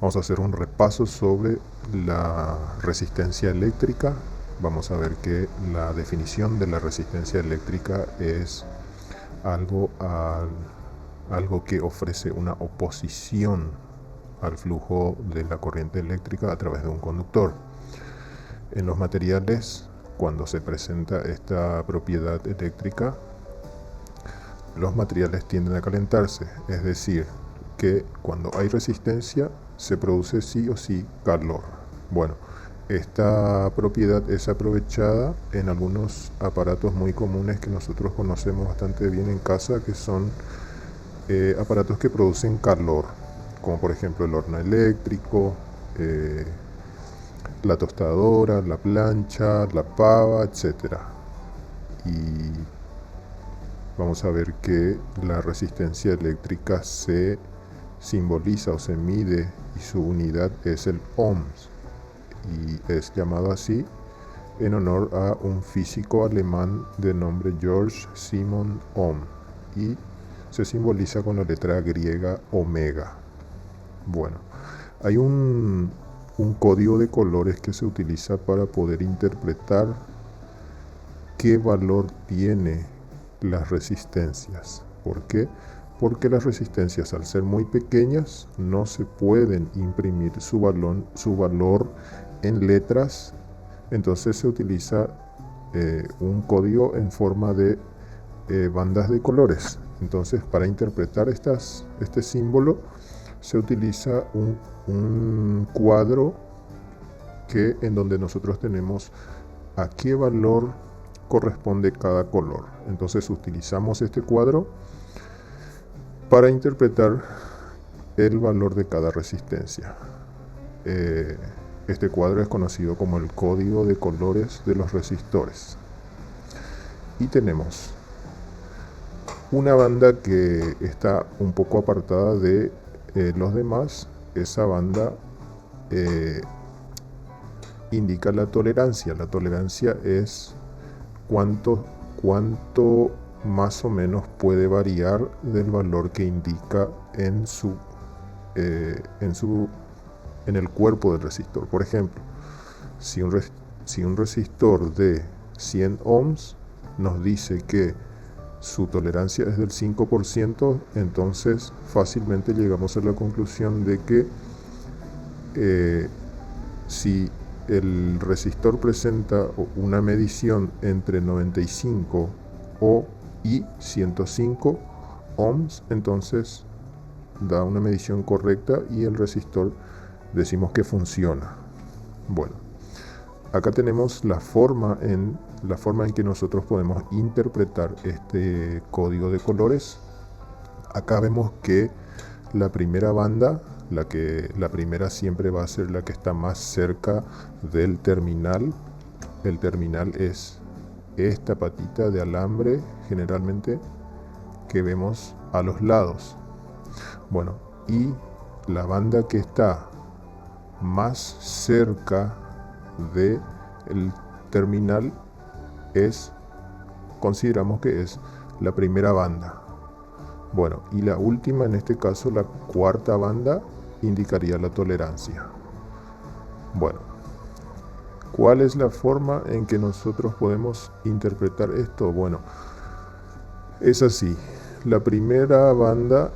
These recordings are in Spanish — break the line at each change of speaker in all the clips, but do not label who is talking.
Vamos a hacer un repaso sobre la resistencia eléctrica. Vamos a ver que la definición de la resistencia eléctrica es algo que ofrece una oposición al flujo de la corriente eléctrica a través de un conductor. En los materiales, cuando se presenta esta propiedad eléctrica, los materiales tienden a calentarse, es decir, que cuando hay resistencia se produce sí o sí calor. Bueno, esta propiedad es aprovechada en algunos aparatos muy comunes que nosotros conocemos bastante bien en casa, que son aparatos que producen calor, como por ejemplo el horno eléctrico, la tostadora, la plancha, la pava, etc. Y vamos a ver que la resistencia eléctrica se simboliza o se mide y su unidad es el ohms, y es llamado así en honor a un físico alemán de nombre George Simon Ohm, y se simboliza con la letra griega omega. Bueno, hay un código de colores que se utiliza para poder interpretar qué valor tiene las resistencias. ¿Por qué? Porque las resistencias, al ser muy pequeñas, no se pueden imprimir su valor en letras. Entonces se utiliza un código en forma de bandas de colores. Entonces, para interpretar este símbolo se utiliza un cuadro en donde nosotros tenemos a qué valor corresponde cada color. Entonces utilizamos este cuadro para interpretar el valor de cada resistencia. Este cuadro es conocido como el código de colores de los resistores. Y tenemos una banda que está un poco apartada de los demás. Esa banda indica la tolerancia. La tolerancia es cuánto más o menos puede variar del valor que indica en el cuerpo del resistor. Por ejemplo, si un resistor de 100 ohms nos dice que su tolerancia es del 5%, entonces fácilmente llegamos a la conclusión de que si el resistor presenta una medición entre 95 y 105 ohms, entonces da una medición correcta y el resistor decimos que funciona. Bueno, acá tenemos la forma en que nosotros podemos interpretar este código de colores. Acá vemos que la primera banda, la primera siempre va a ser la que está más cerca del terminal. El terminal es esta patita de alambre, generalmente, que vemos a los lados. Bueno, y la banda que está más cerca del terminal consideramos que es la primera banda. Bueno, y la última, en este caso la cuarta banda, indicaría la tolerancia. Bueno, ¿cuál es la forma en que nosotros podemos interpretar esto? Bueno, es así. La primera banda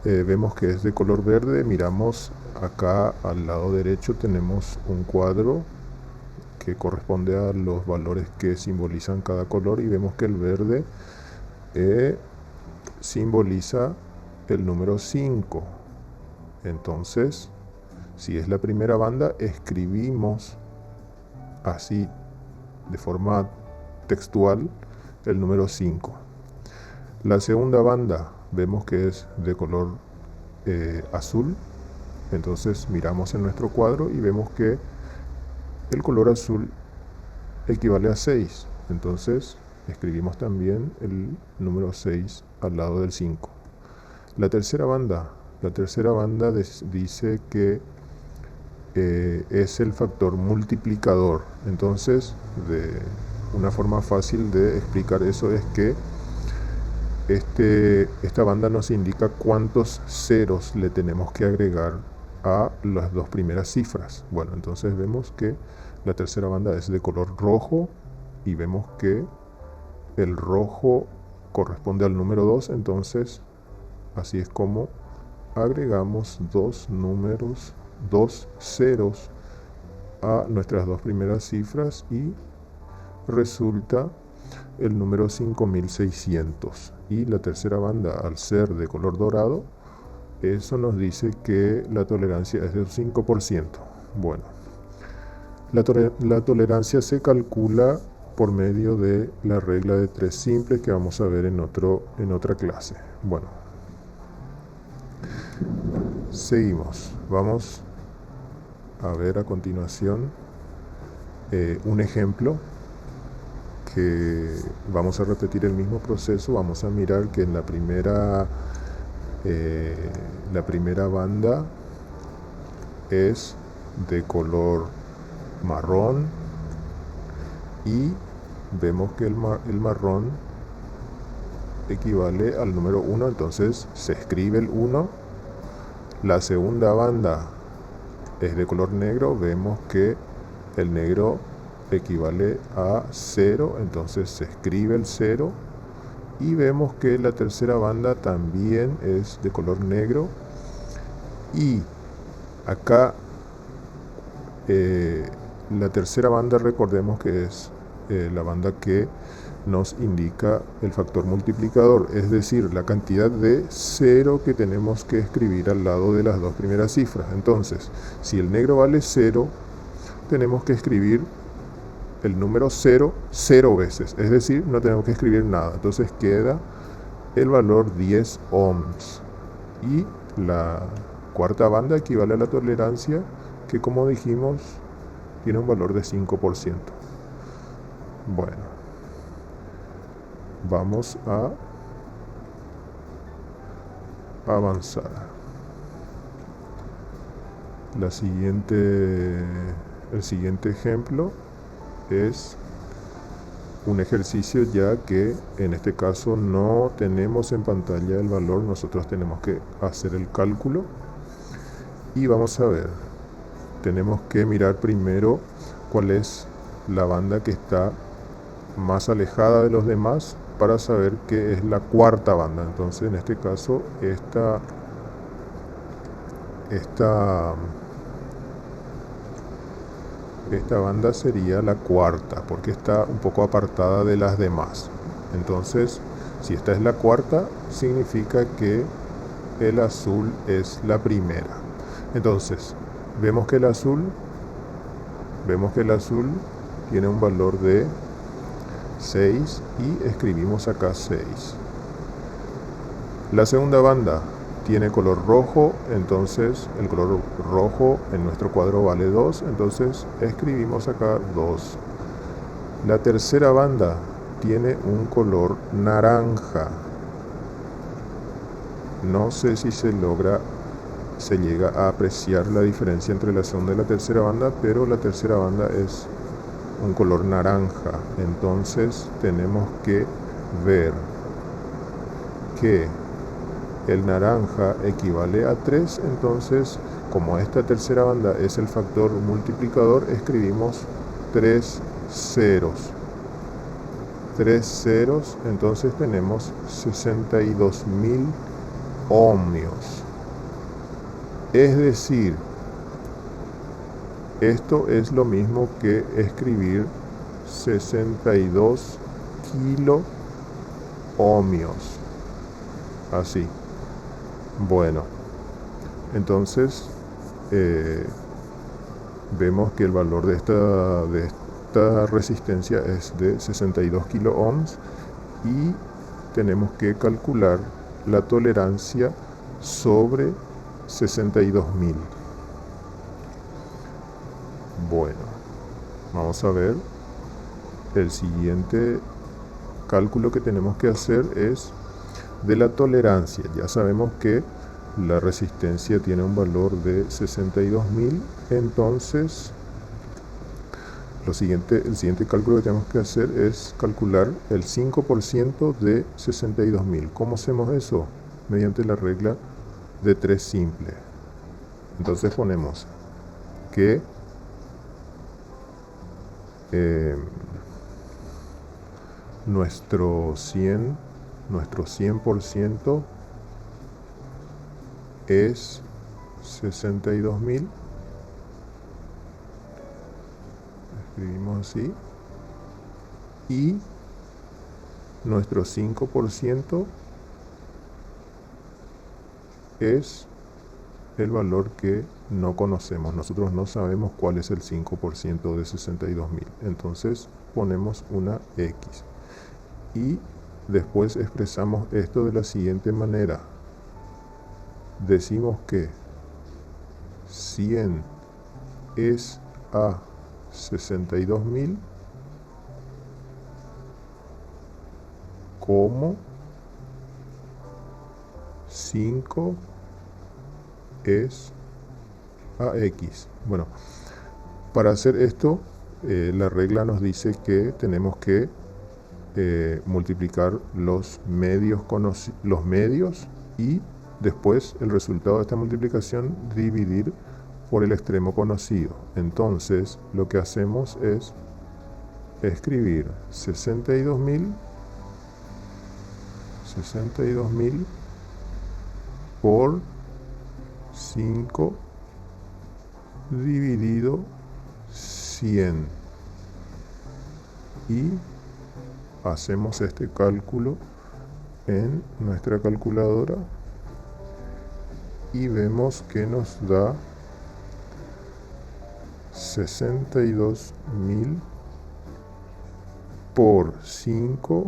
vemos que es de color verde. Miramos acá al lado derecho, tenemos un cuadro que corresponde a los valores que simbolizan cada color, y vemos que el verde simboliza el número 5. Entonces, si es la primera banda, escribimos así de forma textual el número 5. La segunda banda vemos que es de color azul. Entonces miramos en nuestro cuadro y vemos que el color azul equivale a 6. Entonces escribimos también el número 6 al lado del 5. La tercera banda dice que es el factor multiplicador. Entonces, una forma fácil de explicar eso es que esta banda nos indica cuántos ceros le tenemos que agregar a las dos primeras cifras. Bueno, entonces vemos que la tercera banda es de color rojo y vemos que el rojo corresponde al número 2, entonces así es como agregamos dos ceros a nuestras dos primeras cifras y resulta el número 5600. Y la tercera banda, al ser de color dorado, eso nos dice que la tolerancia es del 5%. Bueno, la tolerancia se calcula por medio de la regla de 3 simples que vamos a ver en otra clase. Bueno, seguimos. Vamos a ver a continuación un ejemplo que vamos a repetir el mismo proceso. Vamos a mirar que en la primera banda es de color marrón y vemos que el marrón equivale al número 1, entonces se escribe el 1. La segunda banda es de color negro, vemos que el negro equivale a 0, entonces se escribe el 0. Y vemos que la tercera banda también es de color negro. Y acá la tercera banda, recordemos que es la banda que nos indica el factor multiplicador, es decir, la cantidad de 0 que tenemos que escribir al lado de las dos primeras cifras. Entonces, si el negro vale 0, tenemos que escribir el número 0 veces, es decir, no tenemos que escribir nada. Entonces queda el valor 10 ohms. Y la cuarta banda equivale a la tolerancia, que como dijimos, tiene un valor de 5%. Bueno, vamos a avanzar. El siguiente ejemplo es un ejercicio, ya que en este caso no tenemos en pantalla el valor, nosotros tenemos que hacer el cálculo. Y vamos a ver, tenemos que mirar primero cuál es la banda que está más alejada de los demás para saber qué es la cuarta banda. Entonces en este caso esta banda sería la cuarta porque está un poco apartada de las demás. Entonces, si esta es la cuarta, significa que el azul es la primera. Entonces, vemos que el azul tiene un valor de 6 y escribimos acá 6. La segunda banda tiene color rojo, entonces el color rojo en nuestro cuadro vale 2, entonces escribimos acá 2. La tercera banda tiene un color naranja. No sé si se llega a apreciar la diferencia entre la segunda y la tercera banda, pero la tercera banda es un color naranja. Entonces tenemos que ver que el naranja equivale a 3, entonces como esta tercera banda es el factor multiplicador, escribimos 3 ceros. 3 ceros, entonces tenemos 62.000 ohmios. Es decir, esto es lo mismo que escribir 62 kilo ohmios. Así. Bueno, entonces vemos que el valor de esta resistencia es de 62 kilo ohms y tenemos que calcular la tolerancia sobre 62.000. Bueno, vamos a ver. El siguiente cálculo que tenemos que hacer es de la tolerancia. Ya sabemos que la resistencia tiene un valor de 62.000, entonces el siguiente cálculo que tenemos que hacer es calcular el 5% de 62.000. ¿Cómo hacemos eso? Mediante la regla de 3 simple. Entonces ponemos que nuestro 100% es 62.000. Escribimos así. Y nuestro 5% es el valor que no conocemos. Nosotros no sabemos cuál es el 5% de 62.000. Entonces ponemos una X. Y después expresamos esto de la siguiente manera. Decimos que 100 es a 62.000 como 5 es a X. Bueno, para hacer esto, la regla nos dice que tenemos que multiplicar los medios y después el resultado de esta multiplicación dividir por el extremo conocido. Entonces lo que hacemos es escribir 62.000 por 5 dividido 100 y hacemos este cálculo en nuestra calculadora y vemos que nos da 62.000 por 5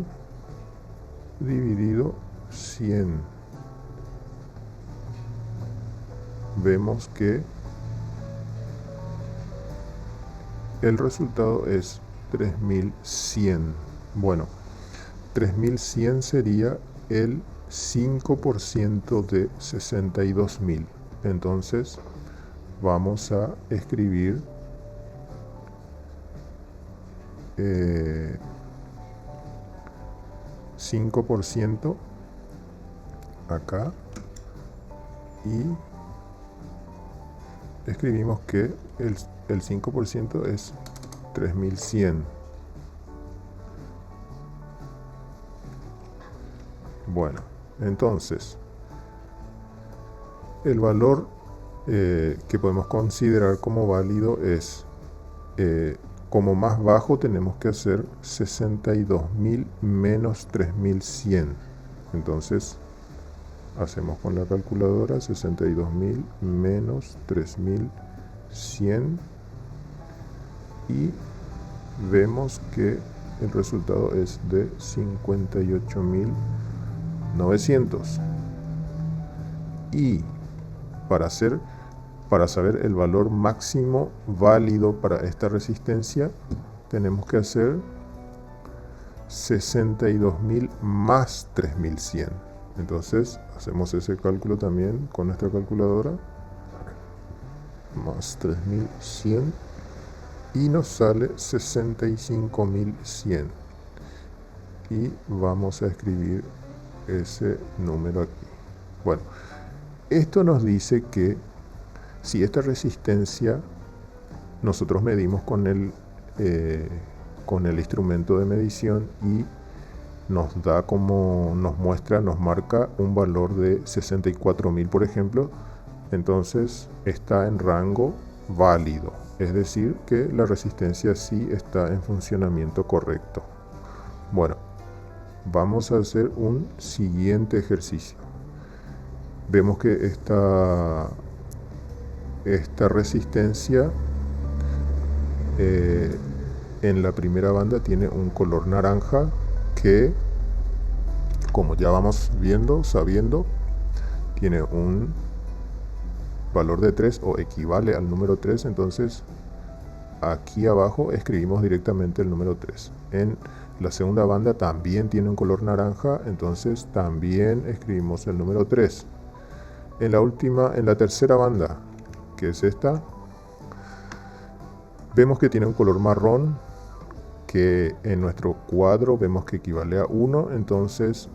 dividido 100. Vemos que el resultado es 3100. Bueno, 3100 sería el 5% de 62.000. Entonces vamos a escribir 5% acá y escribimos que el 5% es 3100. Bueno, entonces el valor que podemos considerar como válido es como más bajo tenemos que hacer 62.000 menos 3.100. Entonces hacemos con la calculadora 62.000 menos 3.100 y vemos que el resultado es de 58.900. Y para saber el valor máximo válido para esta resistencia, tenemos que hacer 62.000 más 3.100. Entonces hacemos ese cálculo también con nuestra calculadora. Más 3.100 y nos sale 65.100. Y vamos a escribir ese número aquí. Bueno, esto nos dice que si esta resistencia nosotros medimos con el instrumento de medición y nos marca un valor de 64.000, por ejemplo, entonces está en rango válido, es decir, que la resistencia sí está en funcionamiento correcto. Bueno, vamos a hacer un siguiente ejercicio. Vemos que esta resistencia en la primera banda tiene un color naranja que, como ya vamos sabiendo, tiene un valor de 3 o equivale al número 3. Entonces aquí abajo escribimos directamente el número 3. En la segunda banda también tiene un color naranja, entonces también escribimos el número 3. En la tercera banda, que es esta, vemos que tiene un color marrón, que en nuestro cuadro vemos que equivale a 1, entonces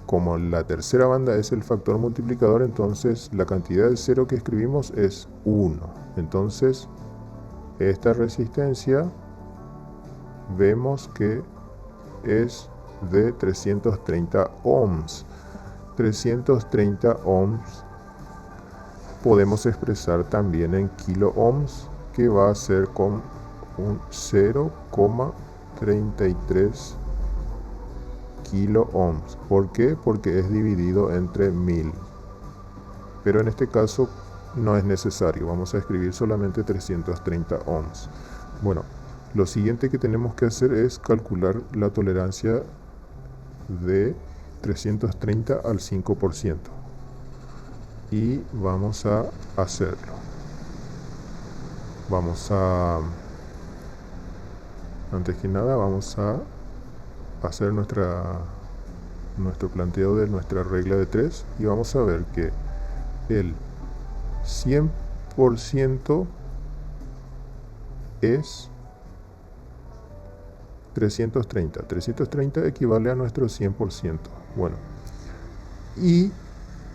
como la tercera banda es el factor multiplicador, entonces la cantidad de cero que escribimos es 1. Entonces, esta resistencia vemos que es de 330 ohms. 330 ohms podemos expresar también en kilo ohms, que va a ser con un 0,33 kilo ohms. ¿Por qué? Porque es dividido entre 1000. Pero en este caso no es necesario. Vamos a escribir solamente 330 ohms. Bueno, lo siguiente que tenemos que hacer es calcular la tolerancia de 330 al 5%. Y vamos a hacerlo. Antes que nada, vamos a hacer nuestro planteo de nuestra regla de 3 y vamos a ver que el 100% es 330. 330 equivale a nuestro 100%. Bueno, y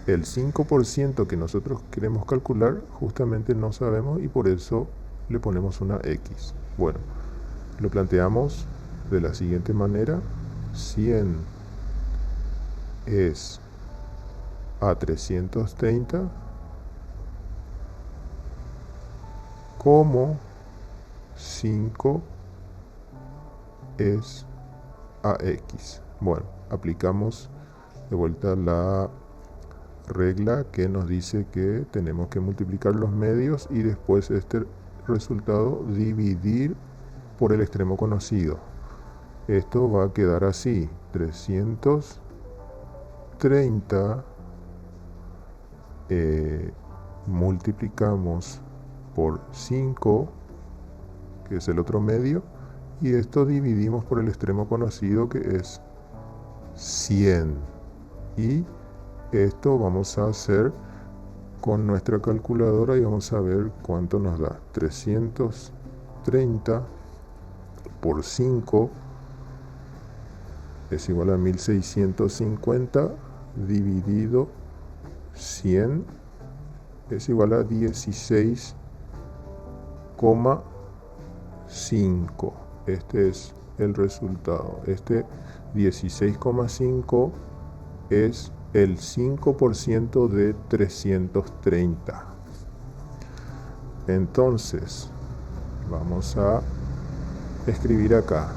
el 5% que nosotros queremos calcular justamente no sabemos y por eso le ponemos una X. Bueno, lo planteamos de la siguiente manera. 100 es a 330 como 5 es a X. Bueno, aplicamos de vuelta la regla que nos dice que tenemos que multiplicar los medios y después este resultado dividir por el extremo conocido. Esto va a quedar así: 330 multiplicamos por 5, que es el otro medio, y esto dividimos por el extremo conocido, que es 100. Y esto vamos a hacer con nuestra calculadora y vamos a ver cuánto nos da. 330 por 5 es igual a 1650 dividido 100 es igual a 16,5. Este es el resultado. Este 16,5 es el 5% de 330. Entonces, vamos a escribir acá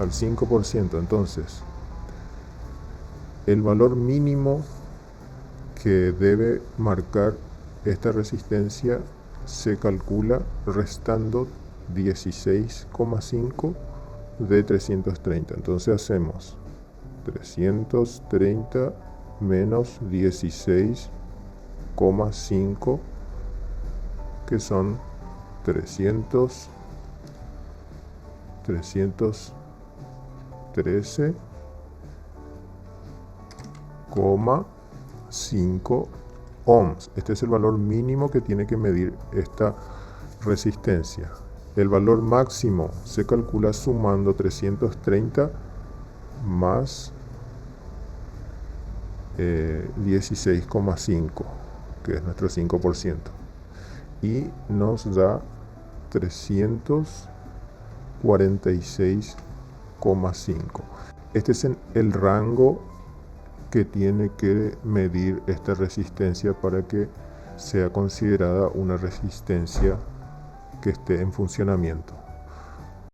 al 5%. Entonces, el valor mínimo que debe marcar esta resistencia se calcula restando 16,5 de 330. Entonces hacemos 330 menos 16,5, que son 313,5 ohms. Este es el valor mínimo que tiene que medir esta resistencia. El valor máximo se calcula sumando 330 más 16,5, que es nuestro 5%, y nos da 346,5. Este es el rango que tiene que medir esta resistencia para que sea considerada una resistencia que esté en funcionamiento.